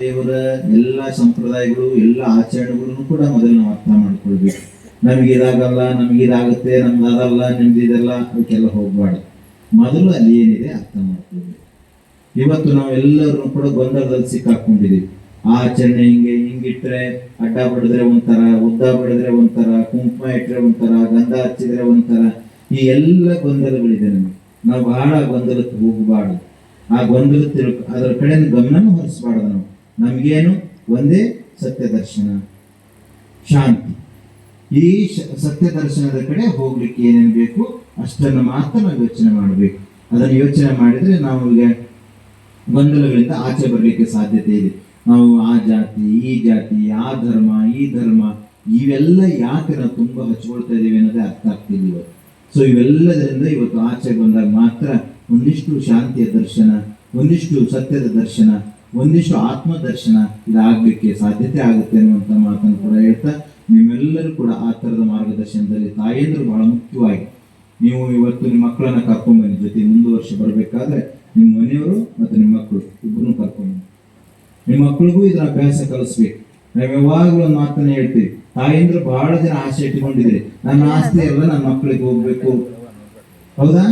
ದೇವರ ಎಲ್ಲ ಸಂಪ್ರದಾಯಗಳು ಎಲ್ಲ ಆಚರಣೆಗಳನ್ನು ಕೂಡ ಮೊದಲು ನಾವು ಅರ್ಥ ಮಾಡ್ಕೊಳ್ಬೇಕು. ನಮ್ಗೆ ಇದಾಗಲ್ಲ, ನಮ್ಗೆ ಇದಾಗುತ್ತೆ, ನಮ್ದು ಅದಲ್ಲ, ನಿಮ್ದು ಇದೆಲ್ಲ ಅದಕ್ಕೆಲ್ಲ ಹೋಗ್ಬಾರ್ದು. ಮೊದಲು ಅಲ್ಲಿ ಏನಿದೆ ಅರ್ಥ ಮಾಡ್ಕೊಳ್ಬೇಕು. ಇವತ್ತು ನಾವೆಲ್ಲರೂ ಕೂಡ ಗೊಂದಲದಲ್ಲಿ ಸಿಕ್ಕಾಕೊಂಡಿದೀವಿ. ಆಚರಣೆ ಹಿಂಗಿಟ್ರೆ ಅಡ್ಡ ಬಡಿದ್ರೆ ಒಂಥರ, ಉದ್ದ ಬಡಿದ್ರೆ ಒಂಥರ, ಕುಂಕುಮ ಇಟ್ರೆ ಒಂಥರ, ಗಂಧ ಹಚ್ಚಿದ್ರೆ ಒಂಥರ, ಈ ಎಲ್ಲ ಗೊಂದಲಗಳಿದೆ ನಮಗೆ. ನಾವು ಬಹಳ ಗೊಂದಲಕ್ಕೆ ಹೋಗಬಾರ್ದು. ಆ ಗೊಂದಲ ಅದರ ಕಡೆ ಗಮನನೂ ಹರಿಸಬಾರ್ದು. ನಾವು ನಮಗೇನು ಒಂದೇ ಸತ್ಯ ದರ್ಶನ, ಶಾಂತಿ. ಈ ಸತ್ಯ ದರ್ಶನದ ಕಡೆ ಹೋಗ್ಲಿಕ್ಕೆ ಏನೇನು ಬೇಕು ಅಷ್ಟನ್ನು ಮಾತ್ರ ನಾವು ಯೋಚನೆ ಮಾಡಬೇಕು. ಅದನ್ನು ಯೋಚನೆ ಮಾಡಿದ್ರೆ ನಾವು ಈಗ ಗೊಂದಲಗಳಿಂದ ಆಚೆ ಬರಲಿಕ್ಕೆ ಸಾಧ್ಯತೆ ಇದೆ. ನಾವು ಆ ಜಾತಿ, ಈ ಜಾತಿ, ಆ ಧರ್ಮ, ಈ ಧರ್ಮ, ಇವೆಲ್ಲ ಯಾಕೆ ನಾವು ತುಂಬಾ ಹಚ್ಕೊಳ್ತಾ ಇದ್ದೀವಿ ಅನ್ನೋದೇ ಅರ್ಥ ಆಗ್ತಿದೆ ಇವತ್ತು. ಸೊ ಇವೆಲ್ಲದರಿಂದ ಇವತ್ತು ಆಚೆ ಬಂದಾಗ ಮಾತ್ರ ಒಂದಿಷ್ಟು ಶಾಂತಿಯ ದರ್ಶನ, ಒಂದಿಷ್ಟು ಸತ್ಯದ ದರ್ಶನ, ಒಂದಿಷ್ಟು ಆತ್ಮ ದರ್ಶನ ಇದಾಗಲಿಕ್ಕೆ ಸಾಧ್ಯತೆ ಆಗುತ್ತೆ ಅನ್ನುವಂಥ ಮಾತನ್ನು ಕೂಡ ಹೇಳ್ತಾ, ನಿಮ್ಮೆಲ್ಲರೂ ಕೂಡ ಆ ಥರದ ಮಾರ್ಗದರ್ಶನದಲ್ಲಿ ತಾಯಂದ್ರು ಬಹಳ ಮುಖ್ಯವಾಗಿ ನೀವು ಇವತ್ತು ನಿಮ್ಮ ಮಕ್ಕಳನ್ನ ಕರ್ಕೊಂಡ್ಬನ್ನಿ. ಜೊತೆ ಮುಂದುವರ್ಷ ಬರಬೇಕಾದ್ರೆ ನಿಮ್ಮ ಮನೆಯವರು ಮತ್ತು ನಿಮ್ಮ ಮಕ್ಕಳು ಇಬ್ಬರನ್ನು ಕರ್ಕೊಂಡ್ಬನ್ನಿ. ನಿಮ್ಮ ಮಕ್ಕಳಿಗೂ ಇದರ ಅಭ್ಯಾಸ ಕಲಿಸ್ಬೇಕು. ನಾವು ಯಾವಾಗಲೂ ಒಂದು ಮಾತನ್ನ ಹೇಳ್ತೀವಿ, ತಾಯಂದ್ರು ಬಹಳ ಜನ ಆಸೆ ಇಟ್ಕೊಂಡಿದ್ರಿ, ನನ್ನ ಆಸ್ತಿ ಎಲ್ಲ ನನ್ನ ಮಕ್ಕಳಿಗೆ ಹೋಗ್ಬೇಕು. ಹೌದಾ?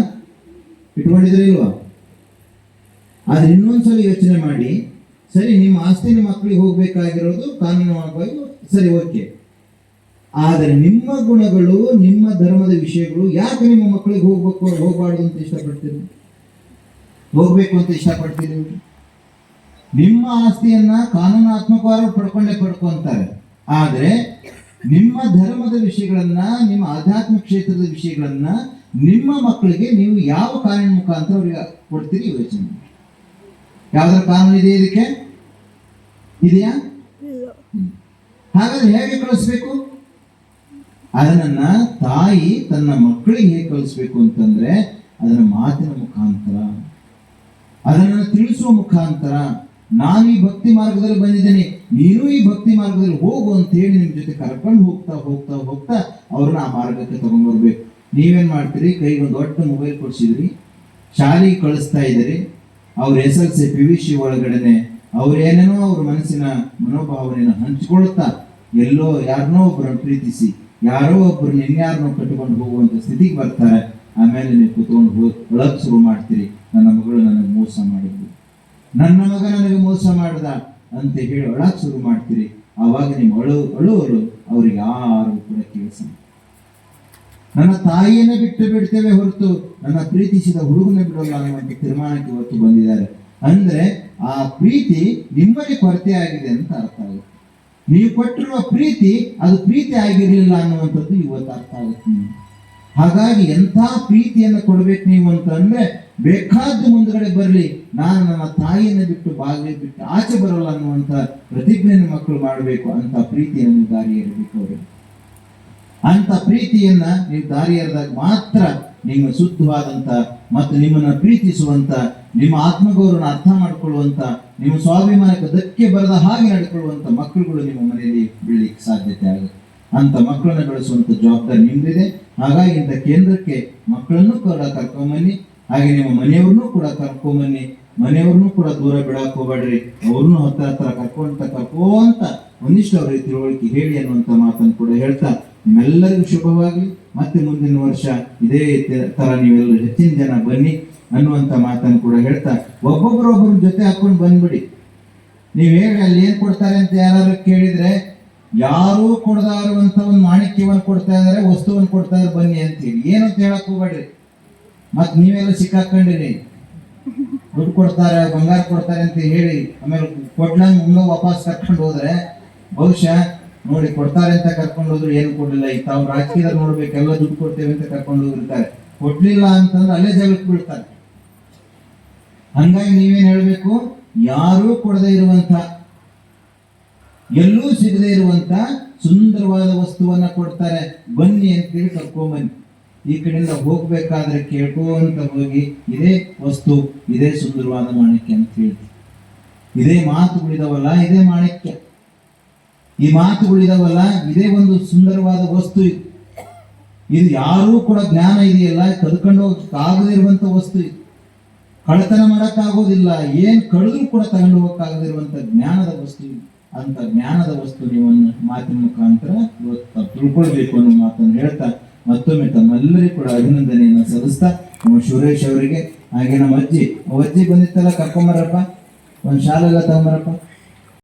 ಇಟ್ಕೊಂಡಿದ್ರೆ ಇಲ್ವಾ? ಆದ್ರೆ ಇನ್ನೊಂದ್ಸಲ ಯೋಚನೆ ಮಾಡಿ, ಸರಿ ನಿಮ್ಮ ಆಸ್ತಿ ನಿಮ್ಮ ಮಕ್ಕಳಿಗೆ ಹೋಗ್ಬೇಕಾಗಿರೋದು ಕಾನೂನುವಾಗಿ ಸರಿ, ಓಕೆ. ಆದರೆ ನಿಮ್ಮ ಗುಣಗಳು, ನಿಮ್ಮ ಧರ್ಮದ ವಿಷಯಗಳು ಯಾಕೆ ನಿಮ್ಮ ಮಕ್ಕಳಿಗೆ ಹೋಗಬಾರ್ದು ಅಂತ ಇಷ್ಟಪಡ್ತೀರಿ, ಹೋಗ್ಬೇಕು ಅಂತ ಇಷ್ಟಪಡ್ತೀರಿ? ನಿಮ್ಮ ಆಸ್ತಿಯನ್ನ ಕಾನೂನಾತ್ಮಕವಾಗಿ ಪಡ್ಕೊಂತಾರೆ. ಆದ್ರೆ ನಿಮ್ಮ ಧರ್ಮದ ವಿಷಯಗಳನ್ನ, ನಿಮ್ಮ ಆಧ್ಯಾತ್ಮಿಕ ಕ್ಷೇತ್ರದ ವಿಷಯಗಳನ್ನ ನಿಮ್ಮ ಮಕ್ಕಳಿಗೆ ನೀವು ಯಾವ ಕಾನೂನು ಮುಖಾಂತರ ಅವ್ರಿಗೆ ಕೊಡ್ತೀರಿ ಯೋಚನೆ. ಯಾವ್ದಾರ ಕಾನೂನು ಇದೆ ಇದಕ್ಕೆ? ಇದೆಯಾ? ಹಾಗಾದ್ರೆ ಹೇಗೆ ಕಳಿಸ್ಬೇಕು? ಅದನ್ನ ತಾಯಿ ತನ್ನ ಮಕ್ಕಳಿಗೆ ಹೇಗೆ ಕಳಿಸ್ಬೇಕು ಅಂತಂದ್ರೆ ಅದನ್ನ ಮಾತಿನ ಮುಖಾಂತರ, ಅದನ್ನ ತಿಳಿಸುವ ಮುಖಾಂತರ. ನಾನು ಈ ಭಕ್ತಿ ಮಾರ್ಗದಲ್ಲಿ ಬಂದಿದ್ದೇನೆ, ನೀನು ಈ ಭಕ್ತಿ ಮಾರ್ಗದಲ್ಲಿ ಹೋಗು ಅಂತ ಹೇಳಿ ನಿಮ್ ಜೊತೆ ಕರ್ಕೊಂಡು ಹೋಗ್ತಾ ಹೋಗ್ತಾ ಹೋಗ್ತಾ ಅವ್ರನ್ನ ಆ ಮಾರ್ಗಕ್ಕೆ ತಗೊಂಡ್ಬರ್ಬೇಕು. ನೀವೇನ್ ಮಾಡ್ತೀರಿ? ಕೈಗೆ ಒಂದು ದೊಡ್ಡ ಮೊಬೈಲ್ ಕೊಡ್ಸಿದ್ರಿ, ಶಾಲೆಗೆ ಕಳಿಸ್ತಾ ಇದ್ದೀರಿ. ಅವ್ರ SLC PVC ಒಳಗಡೆನೆ ಅವ್ರು ಏನೇನೋ ಅವ್ರ ಮನಸ್ಸಿನ ಮನೋಭಾವನೆಯನ್ನು ಹಂಚಿಕೊಳ್ತಾ ಎಲ್ಲೋ ಯಾರನ್ನೋ ಒಬ್ಬರನ್ನು ಪ್ರೀತಿಸಿ, ಯಾರೋ ಒಬ್ಬರನ್ನ ಇನ್ಯಾರನ್ನೋ ಕಟ್ಟಿಕೊಂಡು ಹೋಗುವಂತ ಸ್ಥಿತಿಗೆ ಬರ್ತಾರೆ. ಆಮೇಲೆ ನೀವು ಕೂತ್ಕೊಂಡು ಒಳಗ್ ಶುರು ಮಾಡ್ತೀರಿ, ನನ್ನ ಮಗಳು ನನಗೆ ಮೋಸ ಮಾಡಿದ್ಲು, ನನ್ನ ಮಗ ನನಗೆ ಮೋಸ ಮಾಡ್ದ ಅಂತ ಹೇಳಿ ಒಳಗ್ ಶುರು ಮಾಡ್ತೀರಿ. ಆವಾಗ ನೀವು ಅಳು ಅವ್ರಿಗೆ ಯಾರು ಕೂಡ ಕೇಳಿಸ, ನನ್ನ ತಾಯಿಯನ್ನೇ ಬಿಟ್ಟು ಬಿಡ್ತೇವೆ ಹೊರತು ನನ್ನ ಪ್ರೀತಿಸಿದ ಹುಡುಗನ ಬಿಡೋಲ್ಲ ಅನ್ನುವಂಥ ತೀರ್ಮಾನಕ್ಕೆ ಇವತ್ತು ಬಂದಿದ್ದಾರೆ. ಅಂದ್ರೆ ಆ ಪ್ರೀತಿ ನಿಮ್ಮಲ್ಲಿ ಕೊರತೆ ಆಗಿದೆ ಅಂತ ಅರ್ಥ ಆಗುತ್ತೆ. ನೀವು ಕೊಟ್ಟಿರುವ ಪ್ರೀತಿ ಅದು ಪ್ರೀತಿ ಆಗಿರ್ಲಿಲ್ಲ ಅನ್ನುವಂಥದ್ದು ಇವತ್ತು ಅರ್ಥ ಆಗುತ್ತೆ. ಹಾಗಾಗಿ ಎಂಥ ಪ್ರೀತಿಯನ್ನು ಕೊಡ್ಬೇಕು ನೀವು ಅಂತಂದ್ರೆ, ಬೇಕಾದ ಮುಂದ್ಗಡೆ ಬರ್ಲಿ, ನಾನು ನನ್ನ ತಾಯಿಯನ್ನು ಬಿಟ್ಟು ಬಾಗಿಲು ಬಿಟ್ಟು ಆಚೆ ಬರೋಲ್ಲ ಅನ್ನುವಂಥ ಪ್ರತಿಜ್ಞೆಯನ್ನು ಮಕ್ಕಳು ಮಾಡಬೇಕು. ಅಂತ ಪ್ರೀತಿಯನ್ನು ನೀವು ದಾರಿ ಏರಬೇಕು ಅವರಿಗೆ. ಅಂತ ಪ್ರೀತಿಯನ್ನ ನೀವು ದಾರಿ ಎರೆದಾಗ ಮಾತ್ರ ನಿಮ್ಮ ಶುದ್ಧವಾದಂತ ಮತ್ತು ನಿಮ್ಮನ್ನ ಪ್ರೀತಿಸುವಂತ, ನಿಮ್ಮ ಆತ್ಮಗೌರವನ ಅರ್ಥ ಮಾಡಿಕೊಳ್ಳುವಂತ, ನಿಮ್ಮ ಸ್ವಾಭಿಮಾನಕ್ಕೆ ಧಕ್ಕೆ ಬರದ ಹಾಗೆ ನಡ್ಕೊಳ್ಳುವಂತ ಮಕ್ಕಳುಗಳು ನಿಮ್ಮ ಮನೆಯಲ್ಲಿ ಬೆಳಲಿಕ್ಕೆ ಸಾಧ್ಯತೆ ಆಗುತ್ತೆ. ಅಂತ ಮಕ್ಕಳನ್ನ ಬೆಳೆಸುವಂತ ಜವಾಬ್ದಾರಿ ನಿಮ್ದಿದೆ. ಹಾಗಾಗಿ ಇಂಥ ಕೇಂದ್ರಕ್ಕೆ ಮಕ್ಕಳನ್ನು ಕೂಡ ಕರ್ಕೊಂಬನ್ನಿ, ಹಾಗೆ ನಿಮ್ಮ ಮನೆಯವ್ರನ್ನೂ ಕೂಡ ಕರ್ಕೊಂಬನ್ನಿ. ಮನೆಯವ್ರನ್ನೂ ಕೂಡ ದೂರ ಬಿಡಾಕ್ ಹೋಗ್ಬೇಡ್ರಿ, ಅವ್ರನ್ನೂ ಹತ್ರ ಕರ್ಕೊಂತ ಒಂದಿಷ್ಟು ಅವರಿಗೆ ತಿಳುವಳಿಕೆ ಹೇಳಿ ಅನ್ನುವಂಥ ಮಾತನ್ನು ಕೂಡ ಹೇಳ್ತಾ, ನಿಮ್ಮೆಲ್ಲರಿಗೂ ಶುಭವಾಗಿ. ಮತ್ತೆ ಮುಂದಿನ ವರ್ಷ ಇದೇ ತರ ನೀವೆಲ್ಲರೂ ಹೆಚ್ಚಿನ ಜನ ಬನ್ನಿ ಅನ್ನುವಂಥ ಮಾತನ್ನು ಕೂಡ ಹೇಳ್ತಾ, ಒಬ್ಬೊಬ್ಬರ ಜೊತೆ ಹಾಕೊಂಡು ಬಂದ್ಬಿಡಿ. ನೀವು ಹೇಳಿ ಅಲ್ಲಿ ಏನ್ ಕೊಡ್ತಾರೆ ಅಂತ ಯಾರು ಕೇಳಿದ್ರೆ, ಯಾರೂ ಕೊಡದ ಇರುವಂತ ಒಂದು ಮಾಣಿಕ್ಯವನ್ನು ಕೊಡ್ತಾ ಇದಾರೆ, ವಸ್ತುವನ್ನು ಕೊಡ್ತಾ ಇದಾರೆ, ಬನ್ನಿ ಅಂತೇಳಿ ಏನಂತ ಹೇಳಕ್ ಹೋಗ್ಬೇಡ್ರಿ. ಮತ್ ನೀವೆಲ್ಲ ಸಿಕ್ಕಾಕೊಂಡಿರಿ, ದುಡ್ಡು ಕೊಡ್ತಾರೆ, ಬಂಗಾರ ಕೊಡ್ತಾರೆ ಅಂತ ಹೇಳಿ ಆಮೇಲೆ ಕೊಡ್ಲಂಗ್ ಮುಂದೆ ವಾಪಸ್ ಕರ್ಕೊಂಡು ಹೋದ್ರೆ, ಬಹುಶಃ ನೋಡಿ ಕೊಡ್ತಾರೆ ಅಂತ ಕರ್ಕೊಂಡು ಹೋದ್ರು ಏನು ಕೊಡ್ಲಿಲ್ಲ, ಈಗ ತಾವು ರಾಜಕೀಯದಲ್ಲಿ ನೋಡ್ಬೇಕೆಲ್ಲ ದುಡ್ಡು ಕೊಡ್ತೇವೆ ಅಂತ ಕರ್ಕೊಂಡು ಹೋಗಿರ್ತಾರೆ, ಕೊಡ್ಲಿಲ್ಲ ಅಂತಂದ್ರೆ ಅಲ್ಲೇ ಜಗಕ್ಕೆ ಬೀಳ್ತಾರೆ. ಹಂಗಾಗಿ ನೀವೇನ್ ಹೇಳ್ಬೇಕು? ಯಾರೂ ಕೊಡದೇ ಇರುವಂತ, ಎಲ್ಲೂ ಸಿಗದೇ ಇರುವಂತ ಸುಂದರವಾದ ವಸ್ತುವನ್ನ ಕೊಡ್ತಾರೆ, ಬನ್ನಿ ಅಂತೇಳಿ ಕರ್ಕೊಂಬನ್ನಿ. ಈ ಕಡೆಯಿಂದ ಹೋಗ್ಬೇಕಾದ್ರೆ ಕೇಳ್ಕೊಂತ ಹೋಗಿ, ಇದೇ ವಸ್ತು, ಇದೇ ಸುಂದರವಾದ ಮಾಣಿಕ್ಯ ಅಂತ ಹೇಳ್ತೀವಿ. ಇದೇ ಮಾತುಗಳಿದಾವಲ್ಲ, ಇದೇ ಮಾಣಿಕ್ಯ. ಈ ಮಾತುಗಳಿದಾವಲ್ಲ, ಇದೇ ಒಂದು ಸುಂದರವಾದ ವಸ್ತು. ಇದು ಯಾರೂ ಕೂಡ ಜ್ಞಾನ ಇದೆಯಲ್ಲ, ಕದ್ಕೊಂಡು ಹೋಗಕ್ಕಾಗದೇ ಇರುವಂತ ವಸ್ತು ಇದು. ಕಳ್ಳತನ ಮಾಡಕ್ಕಾಗೋದಿಲ್ಲ, ಏನ್ ಕಳೆದ್ರು ಕೂಡ ತಗೊಂಡು ಹೋಗಕ್ಕಾಗದಿರುವಂತ ಜ್ಞಾನದ ವಸ್ತು ಇದು. ಅಂತ ಜ್ಞಾನದ ವಸ್ತು ನೀವು ಮಾತಿನ ಮುಖಾಂತರ ಇವತ್ತು ತಾವು ತಿಳ್ಕೊಳ್ಬೇಕು ಅನ್ನೋ ಮಾತನ್ನು ಹೇಳ್ತಾ ಮತ್ತೊಮ್ಮೆ ತಮ್ಮೆಲ್ಲರಿಗೂ ಕೂಡ ಅಭಿನಂದನೆಯನ್ನು ಸಲ್ಲಿಸ್ತಾ ನಮ್ಮ ಸುರೇಶ್ ಅವರಿಗೆ, ಹಾಗೆ ನಮ್ಮ ಅಜ್ಜಿ ಬಂದಿತ್ತಲ್ಲ, ಕರ್ಕೊಂಬರಪ್ಪ, ಒಂದು ಶಾಲೆಲ್ಲ ತಗೊಂಬರಪ್ಪ.